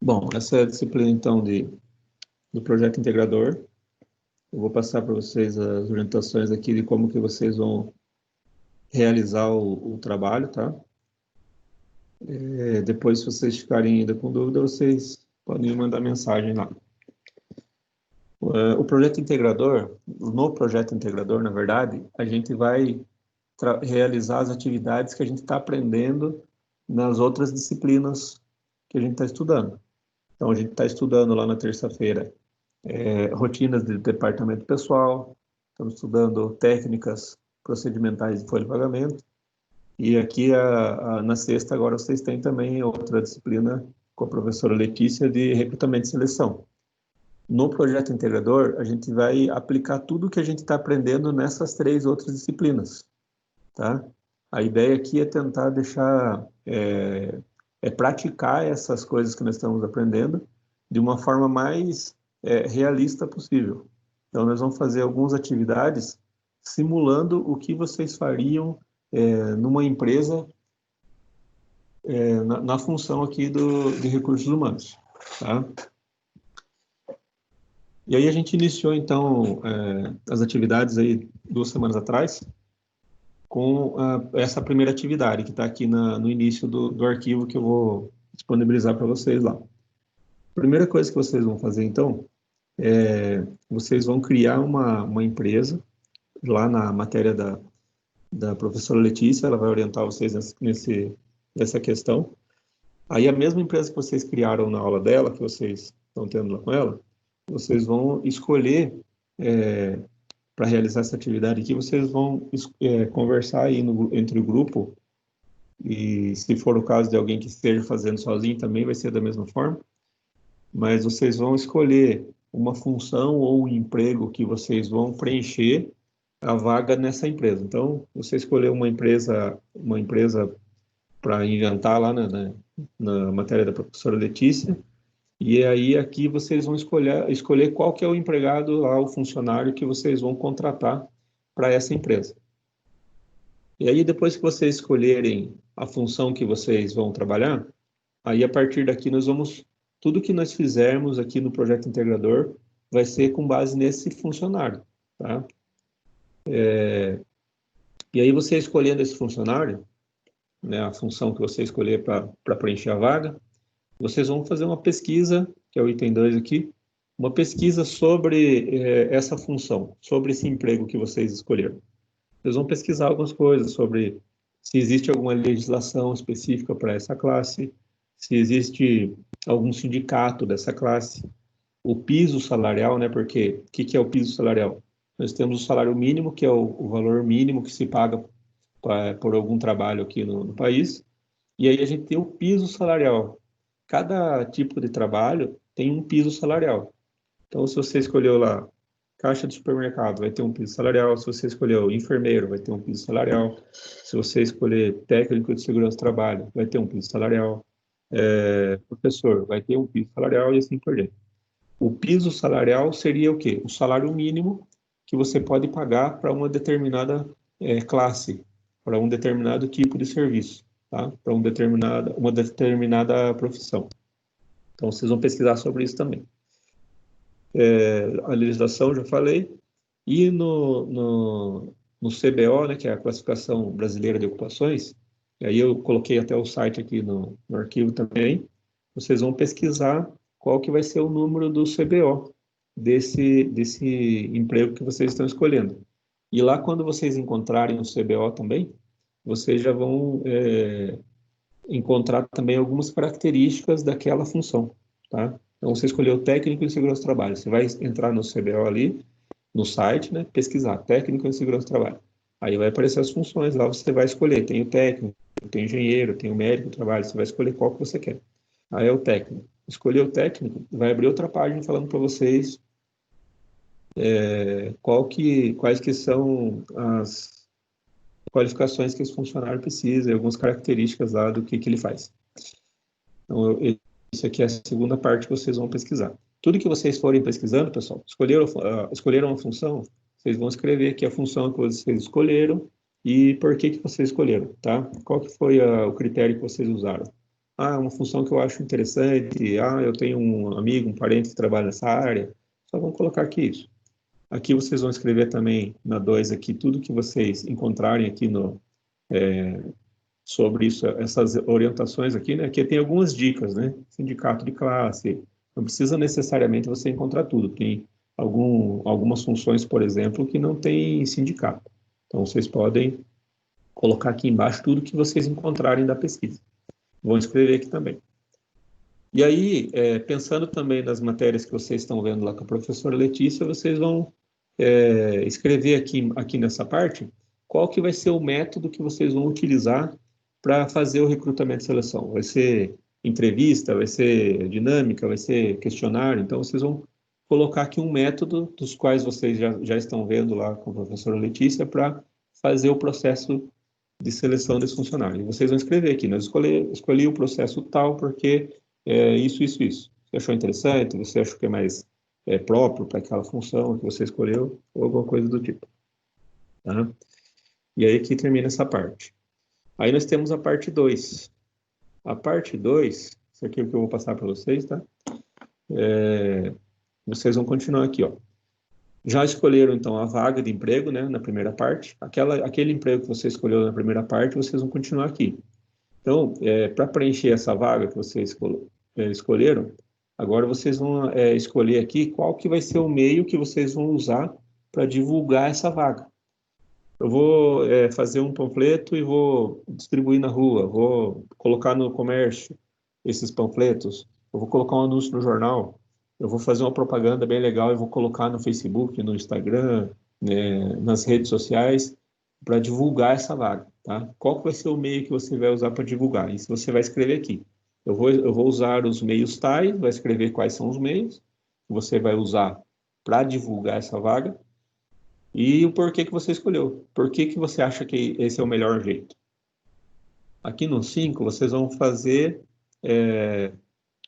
Bom, essa é a disciplina, então, do projeto integrador. Eu vou passar para vocês as orientações aqui de como que vocês vão realizar o trabalho, tá? Depois, se vocês ficarem ainda com dúvida, vocês podem me mandar mensagem lá. O projeto integrador, no projeto integrador, na verdade, a gente vai realizar as atividades que a gente está aprendendo nas outras disciplinas que a gente está estudando. Então, a gente está estudando lá na terça-feira rotinas de departamento pessoal, estamos estudando técnicas procedimentais de folha de pagamento, e aqui na sexta agora vocês têm também outra disciplina com a professora Letícia de recrutamento e seleção. No projeto integrador, a gente vai aplicar tudo que a gente está aprendendo nessas três outras disciplinas, tá? A ideia aqui é tentar deixar, praticar essas coisas que nós estamos aprendendo de uma forma mais realista possível. Então, nós vamos fazer algumas atividades simulando o que vocês fariam numa empresa na função aqui de recursos humanos, tá? E aí a gente iniciou, então, as atividades aí 2 semanas atrás, com essa primeira atividade, que está aqui no início do arquivo que eu vou disponibilizar para vocês lá. A primeira coisa que vocês vão fazer, então, vocês vão criar uma empresa, lá na matéria da professora Letícia, ela vai orientar vocês nessa questão. Aí a mesma empresa que vocês criaram na aula dela, que vocês estão tendo lá com ela, vocês vão escolher, para realizar essa atividade aqui, vocês vão conversar aí entre o grupo, e se for o caso de alguém que esteja fazendo sozinho, também vai ser da mesma forma, mas vocês vão escolher uma função ou um emprego que vocês vão preencher a vaga nessa empresa. Então, você escolheu uma empresa para inventar lá na matéria da professora Letícia, e aí aqui vocês vão escolher qual que é o empregado lá, o funcionário que vocês vão contratar para essa empresa. E aí depois que vocês escolherem a função que vocês vão trabalhar, aí a partir daqui tudo que nós fizermos aqui no projeto integrador vai ser com base nesse funcionário, tá? E aí você escolhendo esse funcionário, né, a função que você escolher para preencher a vaga, vocês vão fazer uma pesquisa, que é o item 2 aqui, uma pesquisa sobre essa função, sobre esse emprego que vocês escolheram. Vocês vão pesquisar algumas coisas sobre se existe alguma legislação específica para essa classe, se existe algum sindicato dessa classe, o piso salarial, né? Porque o que é o piso salarial? Nós temos o salário mínimo, que é o valor mínimo que se paga por algum trabalho aqui no país, e aí a gente tem o piso salarial. Cada tipo de trabalho tem um piso salarial. Então, se você escolheu lá caixa de supermercado, vai ter um piso salarial. Se você escolheu enfermeiro, vai ter um piso salarial. Se você escolher técnico de segurança do trabalho, vai ter um piso salarial. Professor, vai ter um piso salarial e assim por diante. O piso salarial seria o quê? O salário mínimo que você pode pagar para uma determinada classe, para um determinado tipo de serviço, tá? Para uma determinada profissão. Então, vocês vão pesquisar sobre isso também. A legislação, já falei, e no CBO, né, que é a Classificação Brasileira de Ocupações, e aí eu coloquei até o site aqui no arquivo também, vocês vão pesquisar qual que vai ser o número do CBO desse emprego que vocês estão escolhendo. E lá, quando vocês encontrarem o CBO também, vocês já vão encontrar também algumas características daquela função, tá? Então, você escolheu técnico em segurança do trabalho. Você vai entrar no CBO ali, no site, né? Pesquisar técnico em segurança do trabalho. Aí vai aparecer as funções, lá você vai escolher. Tem o técnico, tem o engenheiro, tem o médico do trabalho. Você vai escolher qual que você quer. Aí é o técnico. Escolher o técnico, vai abrir outra página falando para vocês quais que são as qualificações que esse funcionário precisa e algumas características lá do que ele faz. Então, isso aqui é a segunda parte que vocês vão pesquisar. Tudo que vocês forem pesquisando, pessoal, escolheram uma função, vocês vão escrever aqui a função que vocês escolheram e por que vocês escolheram, tá? Qual que foi o critério que vocês usaram? uma função que eu acho interessante, eu tenho um amigo, um parente que trabalha nessa área, só vão colocar aqui isso. Aqui vocês vão escrever também, na 2 aqui, tudo que vocês encontrarem aqui sobre isso, essas orientações aqui, né? Aqui tem algumas dicas, né? Sindicato de classe, não precisa necessariamente você encontrar tudo. Tem algumas funções, por exemplo, que não tem sindicato. Então, vocês podem colocar aqui embaixo tudo que vocês encontrarem da pesquisa. Vou escrever aqui também. E aí, pensando também nas matérias que vocês estão vendo lá com a professora Letícia, vocês vão escrever aqui nessa parte qual que vai ser o método que vocês vão utilizar para fazer o recrutamento e seleção. Vai ser entrevista, vai ser dinâmica, vai ser questionário. Então, vocês vão colocar aqui um método dos quais vocês já estão vendo lá com a professora Letícia para fazer o processo de seleção desse funcionário. E vocês vão escrever aqui, nós escolhi o processo tal porque isso. Você achou interessante? Você achou que é mais próprio para aquela função que você escolheu? Ou alguma coisa do tipo. Tá? E aí aqui termina essa parte. Aí nós temos a parte 2. A parte 2, isso aqui é o que eu vou passar para vocês, tá? Vocês vão continuar aqui, ó. Já escolheram, então, a vaga de emprego, né, na primeira parte. Aquele emprego que você escolheu na primeira parte, vocês vão continuar aqui. Então, para preencher essa vaga que vocês escolheram, agora vocês vão escolher aqui qual que vai ser o meio que vocês vão usar para divulgar essa vaga. Eu vou fazer um panfleto e vou distribuir na rua, vou colocar no comércio esses panfletos, eu vou colocar um anúncio no jornal, eu vou fazer uma propaganda bem legal e vou colocar no Facebook, no Instagram, né, nas redes sociais, para divulgar essa vaga, tá? Qual que vai ser o meio que você vai usar para divulgar? Isso você vai escrever aqui. Eu vou usar os meios tais, vai escrever quais são os meios que você vai usar para divulgar essa vaga e o porquê que você escolheu. Por que que você acha que esse é o melhor jeito? Aqui no 5, vocês vão fazer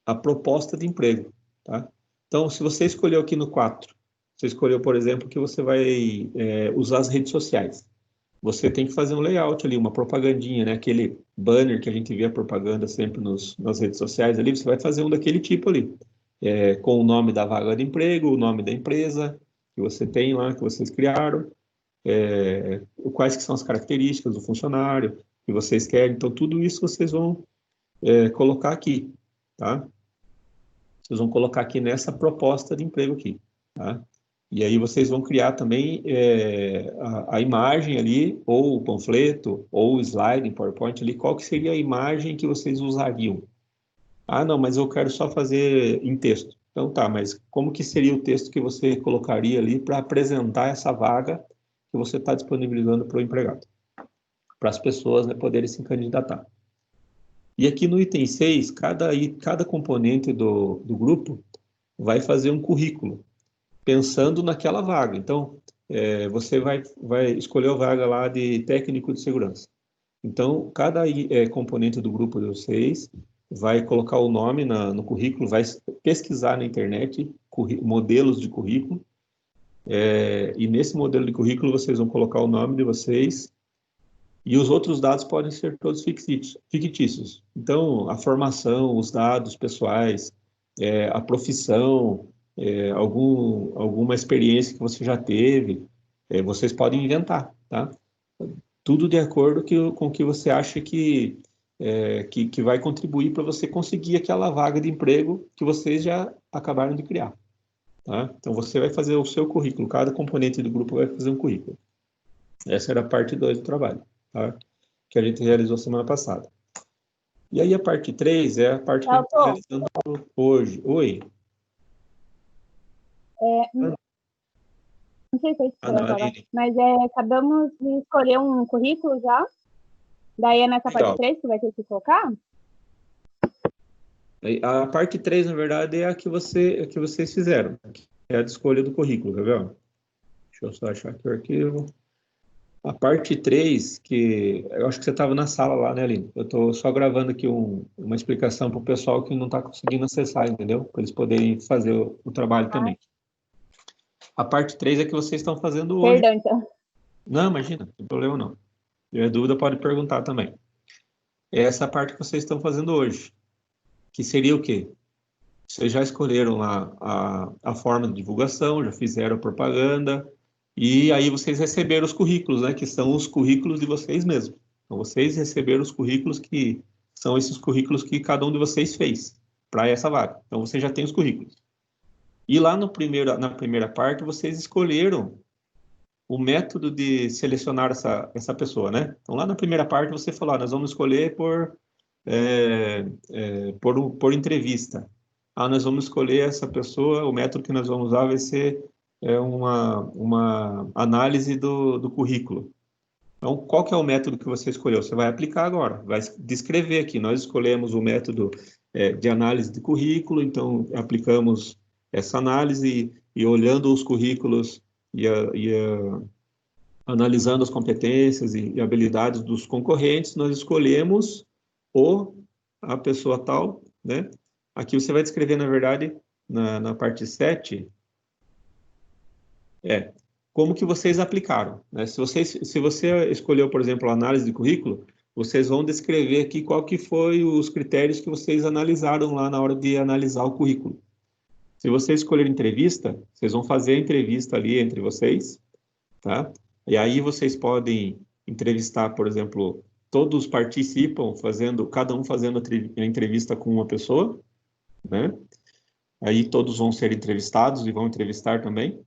a proposta de emprego, tá? Então, se você escolheu aqui no 4, você escolheu, por exemplo, que você vai usar as redes sociais. Você tem que fazer um layout ali, uma propagandinha, né? Aquele banner que a gente vê a propaganda sempre nas redes sociais ali, você vai fazer um daquele tipo ali, com o nome da vaga de emprego, o nome da empresa que você tem lá, que vocês criaram, quais que são as características do funcionário que vocês querem. Então, tudo isso vocês vão colocar aqui, tá? Vocês vão colocar aqui nessa proposta de emprego aqui, tá? E aí vocês vão criar também a imagem ali, ou o panfleto, ou o slide em PowerPoint ali, qual que seria a imagem que vocês usariam? Não, mas eu quero só fazer em texto. Então tá, mas como que seria o texto que você colocaria ali para apresentar essa vaga que você está disponibilizando para o empregado? Para as pessoas, né, poderem se candidatar. E aqui no item 6, cada componente do grupo vai fazer um currículo, pensando naquela vaga. Então, você vai escolher a vaga lá de técnico de segurança. Então, cada componente do grupo de vocês vai colocar o nome no currículo, vai pesquisar na internet modelos de currículo, e nesse modelo de currículo vocês vão colocar o nome de vocês, e os outros dados podem ser todos fictícios. Então, a formação, os dados pessoais, a profissão, alguma experiência que você já teve, vocês podem inventar, tá? Tudo de acordo com o que você acha que vai contribuir para você conseguir aquela vaga de emprego que vocês já acabaram de criar, tá? Então, você vai fazer o seu currículo, cada componente do grupo vai fazer um currículo. Essa era a parte 2 do trabalho, tá? Que a gente realizou semana passada. E aí a parte 3 é a parte que a gente está realizando hoje. Oi? Não sei se você vai falar, Aline. mas acabamos de escolher um currículo já. Daí é nessa parte 3 que vai ter que colocar? A parte 3, na verdade, é a que vocês fizeram, que é a de escolha do currículo, tá vendo? Deixa eu só achar aqui o arquivo. A parte 3, que eu acho que você estava na sala lá, né, Aline? Eu estou só gravando aqui uma explicação para o pessoal que não está conseguindo acessar, entendeu? Para eles poderem fazer o trabalho também. A parte 3 é que vocês estão fazendo hoje. Perdão, então. Não, imagina, não tem problema não. Se tiver dúvida, pode perguntar também. Essa é a parte que vocês estão fazendo hoje. que seria o quê? Vocês já escolheram lá a forma de divulgação, já fizeram a propaganda, e aí vocês receberam os currículos, né? Que são os currículos de vocês mesmos. Então, vocês receberam os currículos que são esses currículos que cada um de vocês fez para essa vaga. Então, você já tem os currículos. E lá no na primeira parte, vocês escolheram o método de selecionar essa pessoa, né? Então, lá na primeira parte, você falou, nós vamos escolher por entrevista. Nós vamos escolher essa pessoa, o método que nós vamos usar vai ser uma análise do currículo. Então, qual que é o método que você escolheu? Você vai aplicar agora, vai descrever aqui. Nós escolhemos o método de análise de currículo, então aplicamos essa análise e olhando os currículos analisando as competências e habilidades dos concorrentes, nós escolhemos a pessoa tal, né? Aqui você vai descrever, na verdade, na parte 7, como que vocês aplicaram, né? Se você escolheu, por exemplo, a análise de currículo, vocês vão descrever aqui qual que foi os critérios que vocês analisaram lá na hora de analisar o currículo. Se você escolher entrevista, vocês vão fazer a entrevista ali entre vocês, tá? E aí vocês podem entrevistar, por exemplo, todos participam cada um fazendo a entrevista com uma pessoa, né? Aí todos vão ser entrevistados e vão entrevistar também.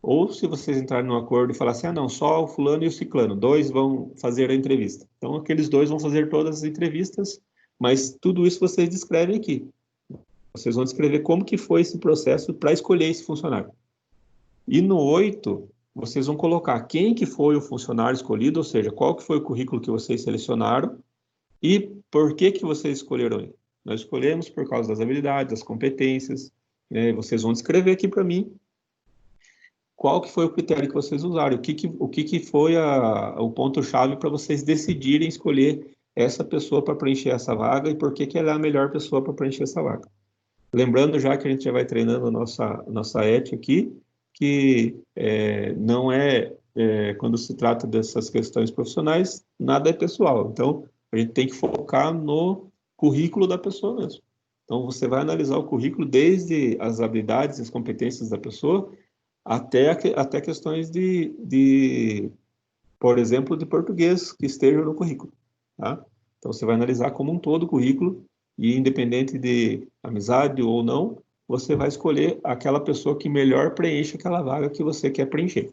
Ou se vocês entrarem num acordo e falar assim, não, só o fulano e o ciclano, 2 vão fazer a entrevista. Então, aqueles 2 vão fazer todas as entrevistas, mas tudo isso vocês descrevem aqui. Vocês vão descrever como que foi esse processo para escolher esse funcionário. E no 8, vocês vão colocar quem que foi o funcionário escolhido, ou seja, qual que foi o currículo que vocês selecionaram e por que que vocês escolheram ele. Nós escolhemos por causa das habilidades, das competências, né? Vocês vão descrever aqui para mim qual que foi o critério que vocês usaram, o que foi o ponto-chave para vocês decidirem escolher essa pessoa para preencher essa vaga e por que que ela é a melhor pessoa para preencher essa vaga. Lembrando já que a gente já vai treinando nossa ética aqui, que não quando se trata dessas questões profissionais, nada é pessoal. Então, a gente tem que focar no currículo da pessoa mesmo. Então, você vai analisar o currículo desde as habilidades e as competências da pessoa até questões por exemplo, de português que estejam no currículo, tá? Então, você vai analisar como um todo o currículo e, independente de amizade ou não, você vai escolher aquela pessoa que melhor preenche aquela vaga que você quer preencher.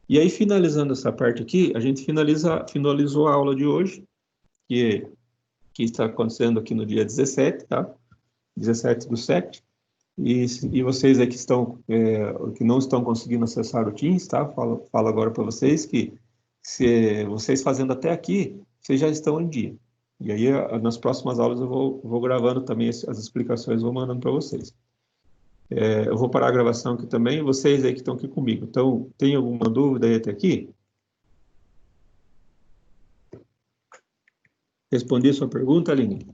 E aí, finalizando essa parte aqui, a gente finalizou a aula de hoje, que está acontecendo aqui no dia 17, tá? 17/7. E vocês aí que não estão conseguindo acessar o Teams, tá? Falo agora para vocês que se vocês fazendo até aqui, vocês já estão em dia. E aí, nas próximas aulas, eu vou gravando também as explicações, vou mandando para vocês. Eu vou parar a gravação aqui também, vocês aí que estão aqui comigo. Então, tem alguma dúvida aí até aqui? Respondi a sua pergunta, Aline?